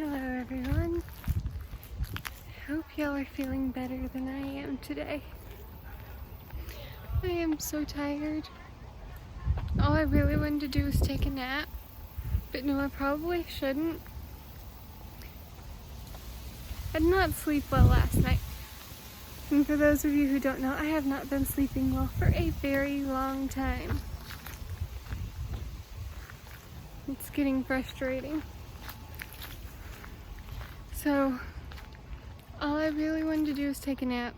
Hello everyone. Hope y'all are feeling better than I am today. I am so tired. All I really wanted to do was take a nap, but no, I probably shouldn't. I did not sleep well last night. And for those of you who don't know, I have not been sleeping well for a very long time. It's getting frustrating. So, all I really wanted to do was take a nap,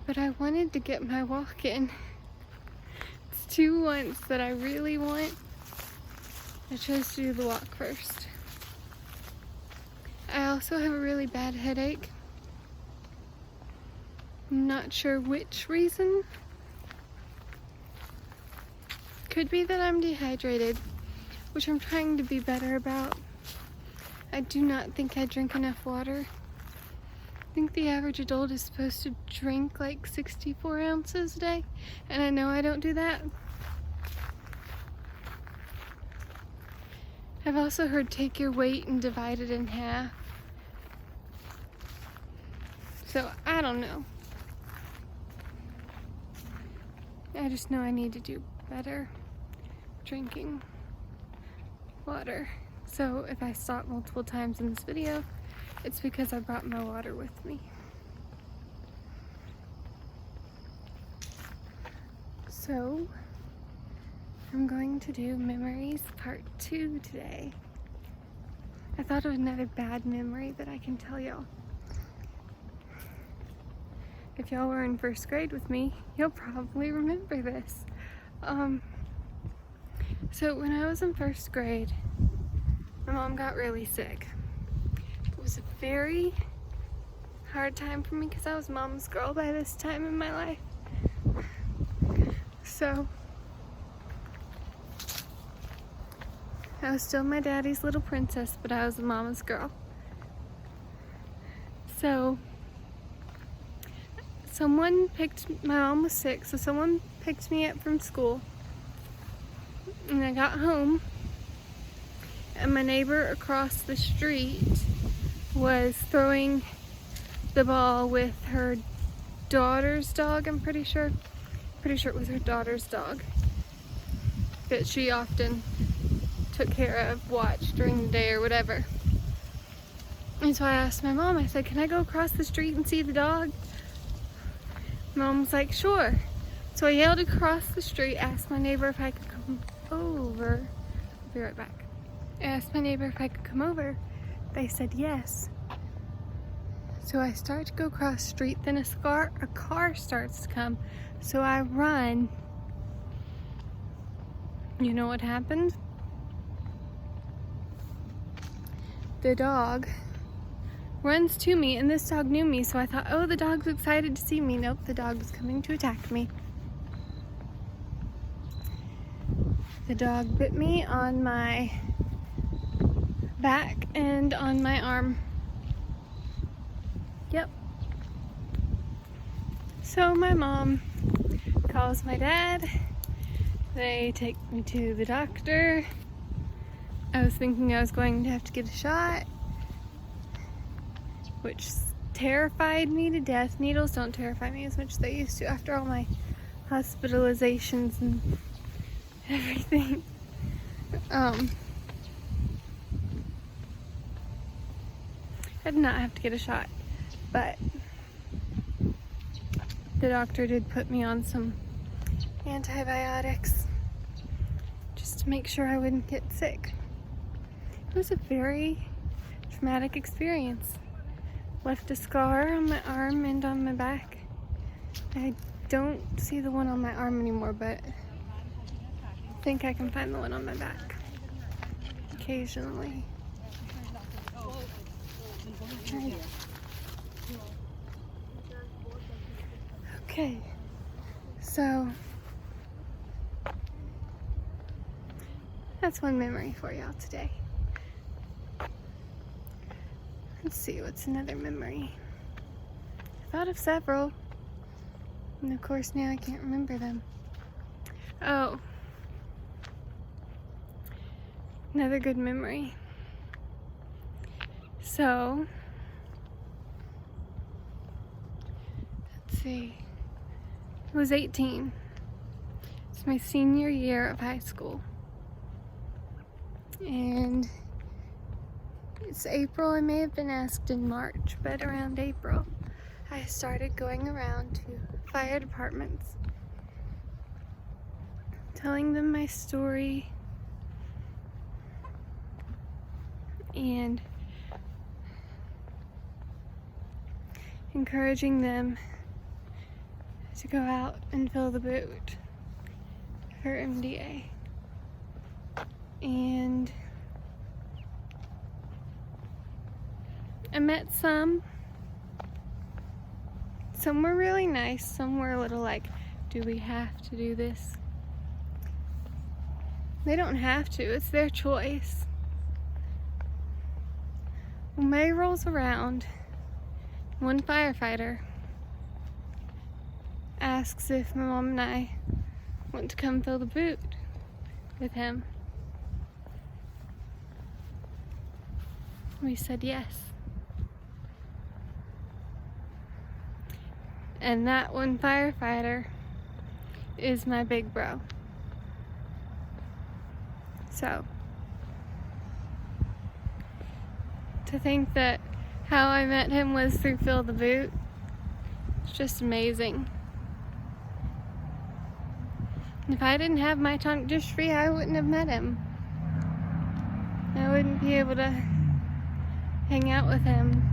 but I wanted to get my walk in. It's two wants that I really want. I chose to do the walk first. I also have a really bad headache. I'm not sure which reason. Could be that I'm dehydrated, which I'm trying to be better about. I do not think I drink enough water. I think the average adult is supposed to drink like 64 ounces a day, and I know I don't do that. I've also heard take your weight and divide it in half. So I don't know. I just know I need to do better drinking water. So if I stop multiple times in this video, it's because I brought my water with me. So I'm going to do memories part 2 today. I thought of another bad memory that I can tell y'all. If y'all were in first grade with me, you'll probably remember this. So when I was in first grade, my mom got really sick. It was a very hard time for me because I was mom's girl by this time in my life. So I was still my daddy's little princess, but I was a mama's girl. So my mom was sick, so someone picked me up from school. And I got home, and my neighbor across the street was throwing the ball with her daughter's dog, I'm pretty sure. Pretty sure it was her daughter's dog that she often took care of, watched during the day or whatever. And so I asked my mom, I said, can I go across the street and see the dog? Mom was like, sure. So I yelled across the street, asked my neighbor if I could come over. I'll be right back. I asked my neighbor if I could come over. They said yes. So I start to go across the street, then a car starts to come. So I run. You know what happened? The dog runs to me, and this dog knew me, so I thought, oh, the dog's excited to see me. Nope, the dog was coming to attack me. The dog bit me on my back and on my arm. Yep. So my mom calls my dad. They take me to the doctor. I was thinking I was going to have to get a shot, which terrified me to death. Needles don't terrify me as much as they used to after all my hospitalizations and everything. I did not have to get a shot, but the doctor did put me on some antibiotics just to make sure I wouldn't get sick. It was a very traumatic experience. Left a scar on my arm and on my back. I don't see the one on my arm anymore, but I think I can find the one on my back occasionally. Okay, so that's one memory for y'all today. Let's see, what's another memory? I thought of several, and of course now I can't remember them. Oh, another good memory. So, let's see, I was 18. It's my senior year of high school. And it's April. I may have been asked in March, but around April, I started going around to fire departments, telling them my story and encouraging them to go out and fill the boot for MDA. And I met some. Some were really nice. Some were a little like, do we have to do this? They don't have to. It's their choice. When May rolls around, one firefighter asks if my mom and I want to come fill the boot with him. We said yes. And that one firefighter is my big bro. So, to think that how I met him was through Fill the Boot, it's just amazing. If I didn't have myotonic dystrophy, I wouldn't have met him. I wouldn't be able to hang out with him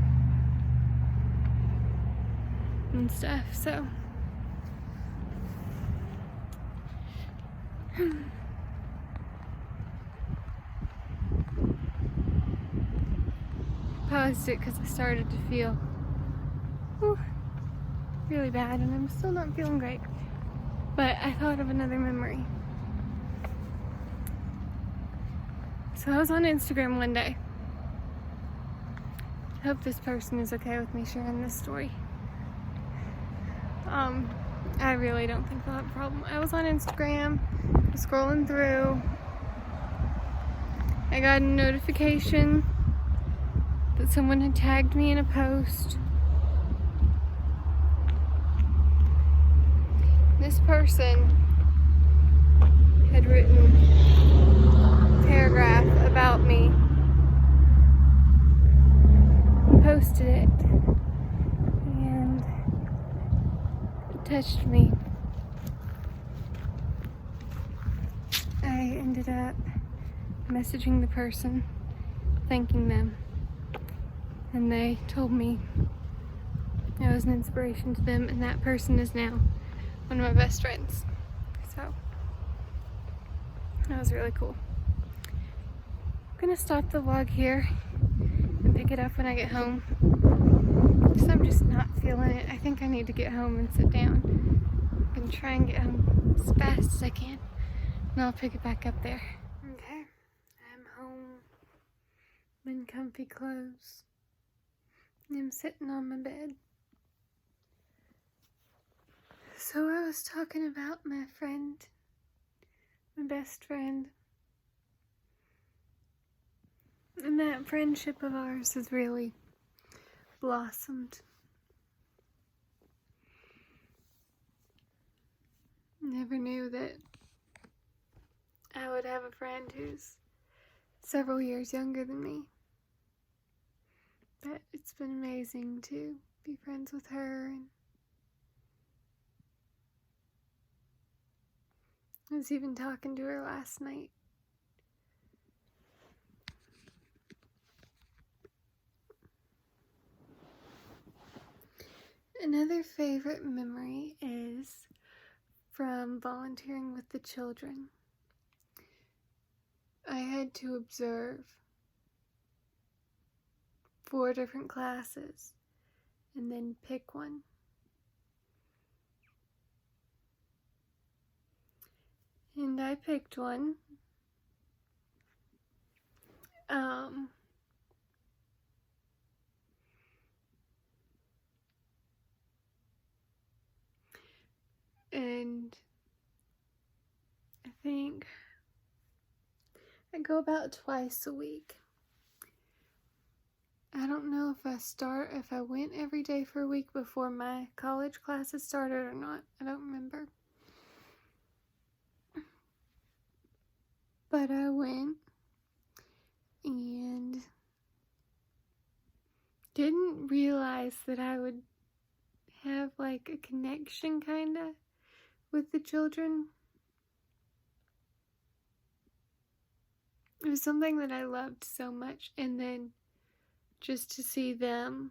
and stuff, so. Paused it because I started to feel really bad, and I'm still not feeling great. But I thought of another memory. So I was on Instagram one day. I hope this person is okay with me sharing this story. I really don't think they'll have a problem. I was on Instagram, scrolling through. I got a notification that someone had tagged me in a post. This person had written a paragraph about me, posted it, and it touched me. I ended up messaging the person, thanking them, and they told me I was an inspiration to them, and that person is now one of my best friends. So that was really cool. I'm gonna stop the vlog here and pick it up when I get home, because I'm just not feeling it. I think I need to get home and sit down and try and get home as fast as I can, and I'll pick it back up there. Okay, I'm home. I'm in comfy clothes. I'm sitting on my bed. So I was talking about my friend, my best friend, and that friendship of ours has really blossomed. Never knew that I would have a friend who's several years younger than me. But it's been amazing to be friends with her, and I was even talking to her last night. Another favorite memory is from volunteering with the children. I had to observe 4 different classes and then pick one. And I picked one. And I think I go about twice a week. I don't know if I went every day for a week before my college classes started or not. I don't remember. But I went and didn't realize that I would have like a connection kinda with the children. It was something that I loved so much, and then just to see them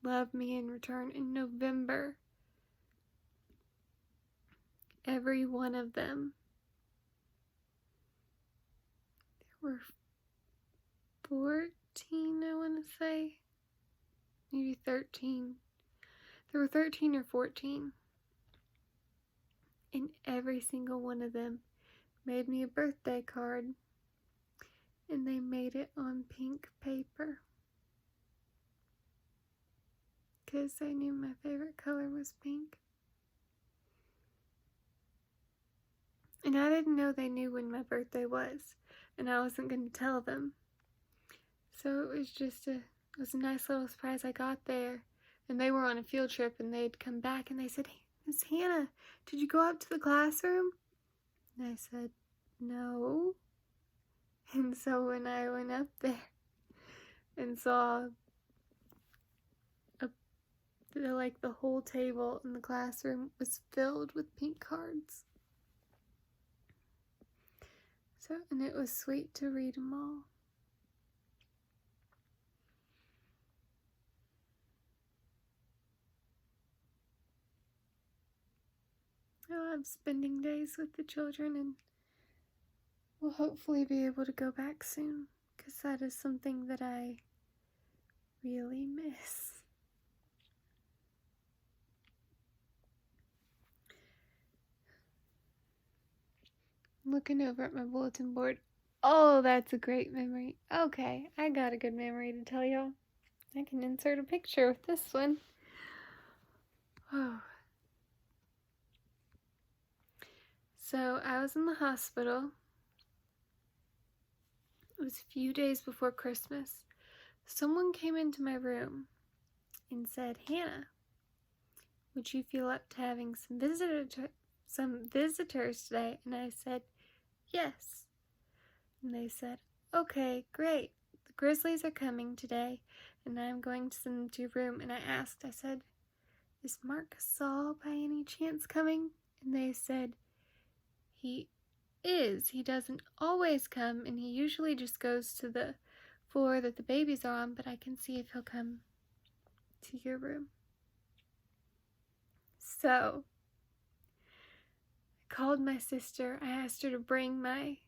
love me in return in November. Every one of them. There were 14, I want to say. Maybe 13. There were 13 or 14. And every single one of them made me a birthday card. And they made it on pink paper. Because they knew my favorite color was pink. And I didn't know they knew when my birthday was. And I wasn't going to tell them. So it was a nice little surprise. I got there. And they were on a field trip. And they'd come back and they said, "Hey, Miss Hannah, did you go up to the classroom?" And I said, "No." And so when I went up there and saw the whole table in the classroom was filled with pink cards. And it was sweet to read them all. I love spending days with the children, and we'll hopefully be able to go back soon, because that is something that I really miss. Looking over at my bulletin board. Oh, that's a great memory. Okay, I got a good memory to tell y'all. I can insert a picture with this one. Oh. So I was in the hospital. It was a few days before Christmas. Someone came into my room and said, "Hannah, would you feel up to having some visitors today?" And I said, "Yes." And they said, "Okay, great. The Grizzlies are coming today, and I'm going to send them to your room." And I said, "Is Mark Gasol by any chance coming?" And they said, "He is. He doesn't always come, and he usually just goes to the floor that the babies are on, but I can see if he'll come to your room." So I called my sister. I asked her to bring my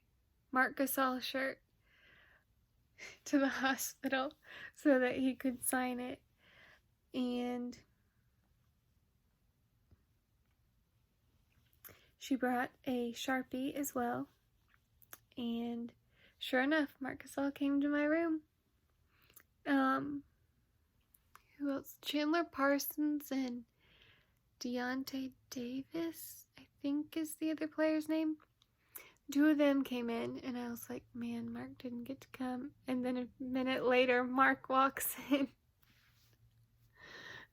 Mark Gasol shirt to the hospital so that he could sign it. And she brought a Sharpie as well. And sure enough, Mark Gasol came to my room. Who else? Chandler Parsons and Deontay Davis, I think is the other player's name. Two of them came in, and I was like, man, Mark didn't get to come. And then a minute later, Mark walks in.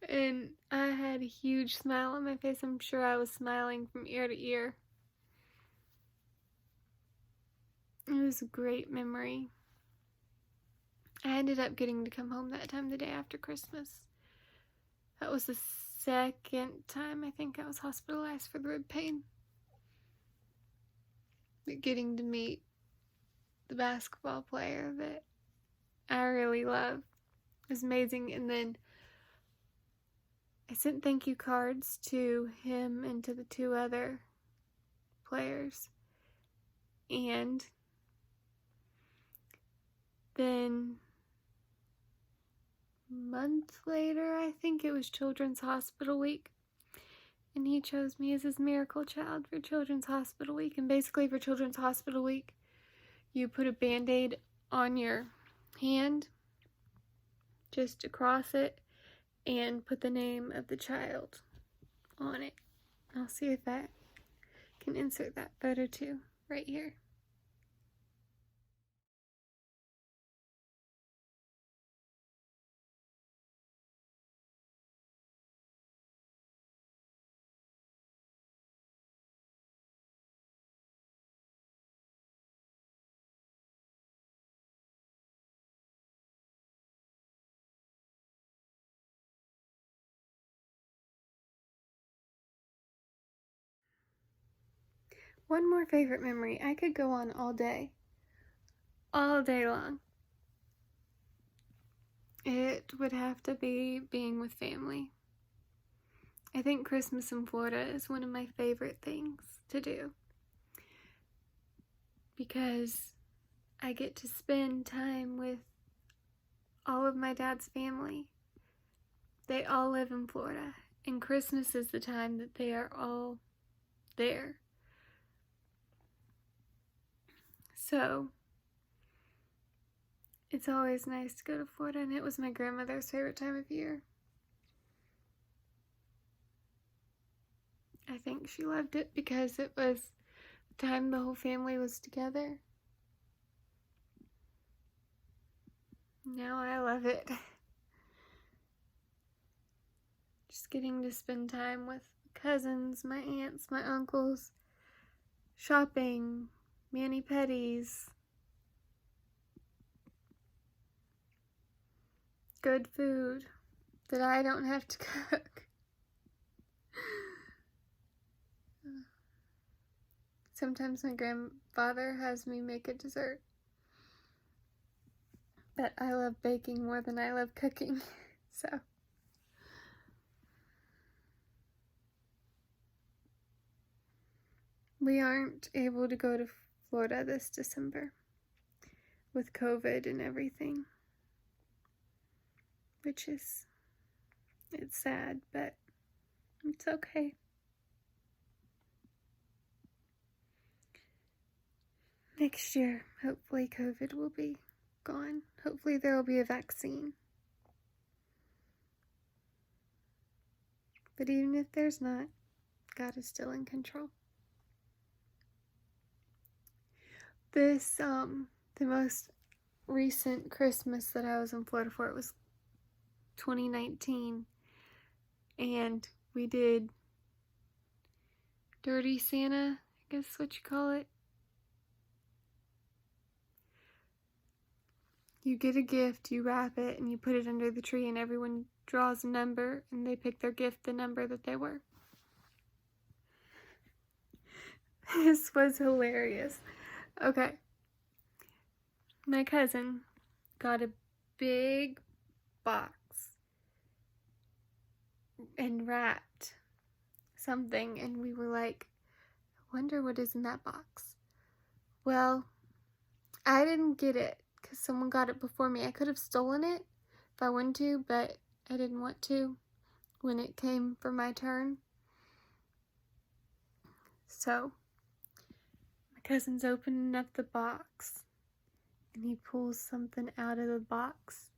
And I had a huge smile on my face. I'm sure I was smiling from ear to ear. It was a great memory. I ended up getting to come home that time, the day after Christmas. That was the second time I think I was hospitalized for the rib pain. But getting to meet the basketball player that I really love was amazing. And then I sent thank you cards to him and to the two other players. And then a month later, I think it was Children's Hospital Week, and he chose me as his miracle child for Children's Hospital Week. And basically for Children's Hospital Week, you put a Band-Aid on your hand, just across it, and put the name of the child on it. I'll see if I can insert that photo too, right here. One more favorite memory. I could go on all day long. It would have to be being with family. I think Christmas in Florida is one of my favorite things to do because I get to spend time with all of my dad's family. They all live in Florida, and Christmas is the time that they are all there. So it's always nice to go to Florida, and it was my grandmother's favorite time of year. I think she loved it because it was the time the whole family was together. Now I love it. Just getting to spend time with cousins, my aunts, my uncles, shopping, mani-pedis, good food that I don't have to cook. Sometimes my grandfather has me make a dessert. But I love baking more than I love cooking, so. We aren't able to go to Florida this December with COVID and everything, which is, it's sad, but it's okay. Next year, hopefully COVID will be gone. Hopefully there will be a vaccine. But even if there's not, God is still in control. This, the most recent Christmas that I was in Florida for, it was 2019. And we did Dirty Santa, I guess is what you call it. You get a gift, you wrap it, and you put it under the tree, and everyone draws a number, and they pick their gift the number that they were. This was hilarious. Okay. My cousin got a big box and wrapped something, and we were like, I wonder what is in that box. Well, I didn't get it because someone got it before me. I could have stolen it if I wanted to, but I didn't want to when it came for my turn. So, my cousin's opening up the box, and he pulls something out of the box,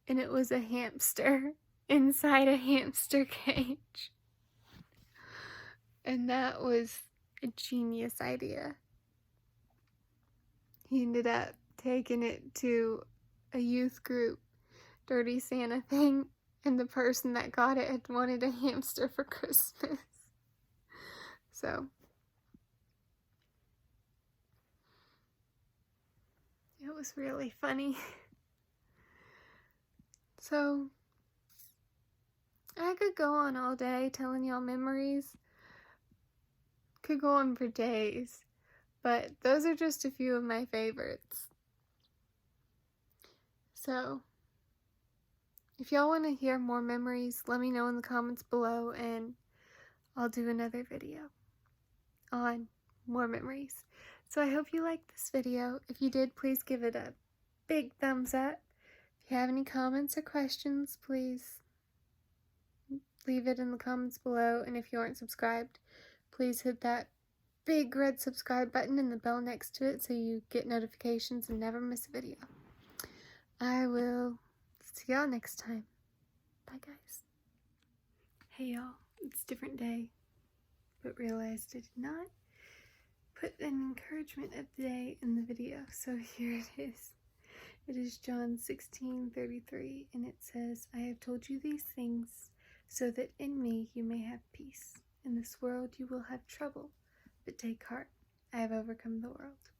and it was a hamster inside a hamster cage. And that was a genius idea. He ended up taking it to a youth group Dirty Santa thing, and the person that got it had wanted a hamster for Christmas. So it was really funny. So I could go on all day telling y'all memories. Could go on for days. But those are just a few of my favorites. So, if y'all want to hear more memories, let me know in the comments below, and I'll do another video on more memories. So I hope you liked this video. If you did, please give it a big thumbs up. If you have any comments or questions, please leave it in the comments below. And if you aren't subscribed, please hit that big red subscribe button and the bell next to it so you get notifications and never miss a video. I will see y'all next time. Bye, guys. Hey, y'all. It's a different day, but realized I did not put an encouragement of the day in the video, so here it is. It is John 16:33, and it says, I have told you these things so that in me you may have peace. In this world you will have trouble, but take heart, I have overcome the world.